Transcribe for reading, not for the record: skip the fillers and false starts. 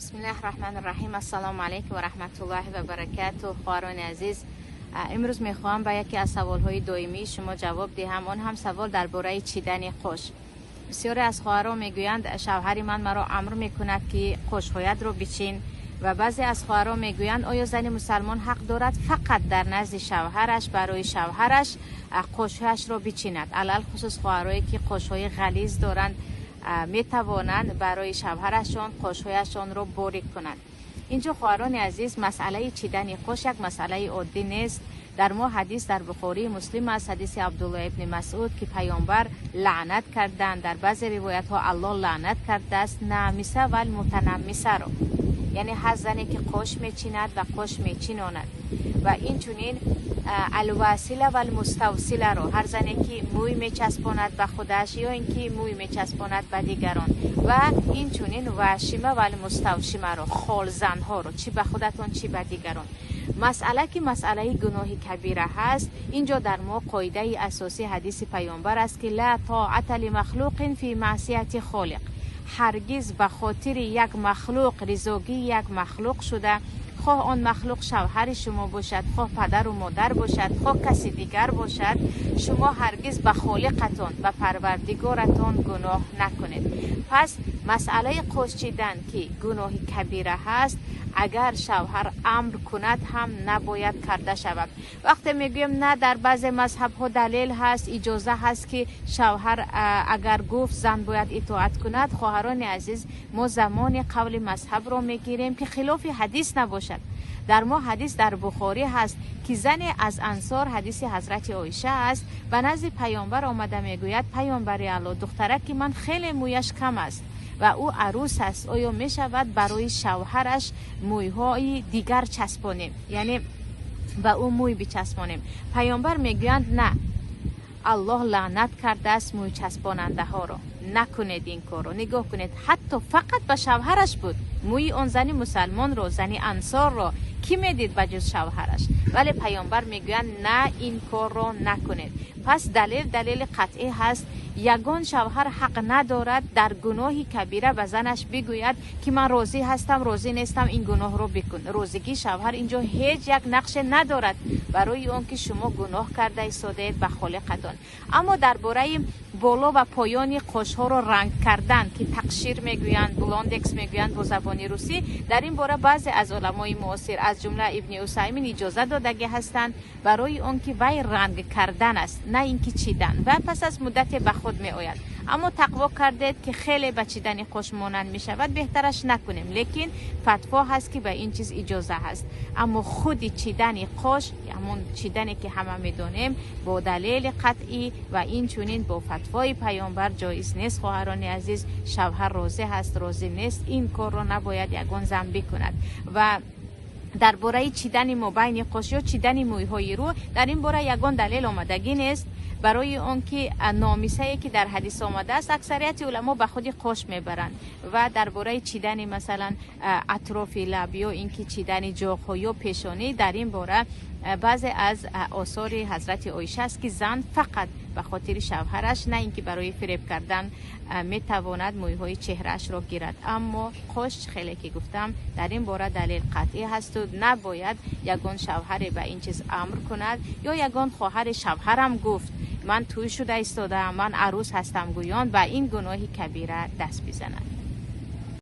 بسم الله الرحمن الرحیم. السلام علیکم و رحمت الله و برکاته. خواهران عزیز، امروز میخواهم به یکی از سوالهای دائمی شما جواب دهم. اون هم سوال درباره چیدن خوش. بسیاری از خواهران میگویند شوهر من مرا امر میکند که خوش‌هایت رو بچین، و بعضی از خواهران میگویند آیا زن مسلمان حق دارد فقط در نزد شوهرش برای شوهرش خوش‌هایش رو بچیند؟ علل خصوص خواهرایی که خوش‌های غلیظ دارند می توانند برای شوهرشان خوش‌هایشان رو باریک کنند. اینجا خواهران عزیز، مسئله چیدن خوش یک مسئله عادی نیست. در ما حدیث در بخاری مسلم است، حدیث عبدالله ابن مسعود که پیامبر لعنت کردند. در بعضی روایت ها الله لعنت کرده است نامیسه و المتنمسه رو، یعنی هر زنی که خوش میچیند و خوش میچیناند، و این چنین الواسله و المستوصله رو، هر زنی که موی میچسباند به خودش یا اینکه موی میچسباند به دیگران، و این چنین واشمه و المستوشمه رو، خال زن ها رو، چی به خودتون چی به دیگران. مسئله که مسئله گناه کبیره هست، اینجا در ما قاعده اساسی حدیث پیامبر است که لا طاعت لمخلوق فی معصیت خالق. هرگز به خاطر یک مخلوق رضاگی یک مخلوق شده، خواه آن مخلوق شوهر شما باشد، خواه پدر و مادر باشد، خواه کسی دیگر باشد، شما هرگز به خالقتان و پروردگارتان گناه نکنید. پس مسئله خوش چیدن که گناه کبیره هست، اگر شوهر امر کند هم نباید کرده شود. وقتی میگویم نه، در بعض مذهب ها دلیل هست، اجازه هست که شوهر اگر گفت زن باید اطاعت کند، خواهران عزیز ما زمان قول مذهب رو میگیریم که خلاف حدیث نباشد. در ما حدیث در بخاری هست که زن از انصار، حدیث حضرت عایشه است، به نزد پیامبر آمده میگوید پیامبر الله، دخترک که من خیلی مویش کم است و او عروس است، آیا می شود برای شوهرش مویهای دیگر چسبانیم، یعنی به او موی بچسبانیم؟ پیامبر میگویند نه، الله لعنت کرده است موی چسباننده ها را، نکنید این کار رو. نگاه کنید، حتی فقط به شوهرش بود موی اون زنی مسلمان رو، زنی انصار رو کی میدید بجز شوهرش؟ ولی پیامبر میگویند نه، این کار رو نکنید. پس دلیل قطعی هست. یگان شوهر حق ندارد در گناهی کبیره به زنش بگوید که من راضی هستم، راضی نیستم، این گناه رو بکن. روزگی شوهر اینجا هیچ یک نقش ندارد برای اون که شما گناه کرده ایستادید به خالقتان. اما درباره بالا و پایان قشها رو رنگ کردن که تقشیر میگویند، بلاندکس میگویند با زبان روسی، در این باره بعضی از علمای معاصر از جمله ابن عثیمین اجازه دادگی هستند برای اون که وی رنگ کردن است، نه اینکه چیدن، و پس از مدت به خود می آید. اما تقوا کردید که خیلی به چیدن خوش مانند می شود، بهترش نکنیم. لیکن فتوا هست که به این چیز اجازه هست. اما خود چیدن خوش، همون چیدنی که همه می دانیم، با دلیل قطعی و این چنین با فتوای پیامبر جایز نیست. خواهران عزیز، شوهر راضی هست، راضی نیست، این کار رو نباید یگان زن بکند. و درباره چیدن مابین خوش یا چیدن مویهای رو، در این باره یگان دلیل آمدگی نیست. برای اون که نامیسه که در حدیث آمده است، اکثریت علما به خود قش میبرند. و درباره چیدن مثلا اطراف لب یا اینکه چیدن جاغ یا پیشانی، در این باره بعضی از آثار حضرت عایشه است که زن فقط به خاطر شوهرش، نه اینکه برای فریب کردن، میتواند مویهای چهرهش را گیرد. اما خوش خیلی که گفتم در این باره دلیل قطعی هست و نباید یگان شوهر به این چیز امر کند یا یگان خواهر شوهرم گفت من توی شده ایستادم، من عروس هستم گویان، و این گناهی کبیره دست بزند.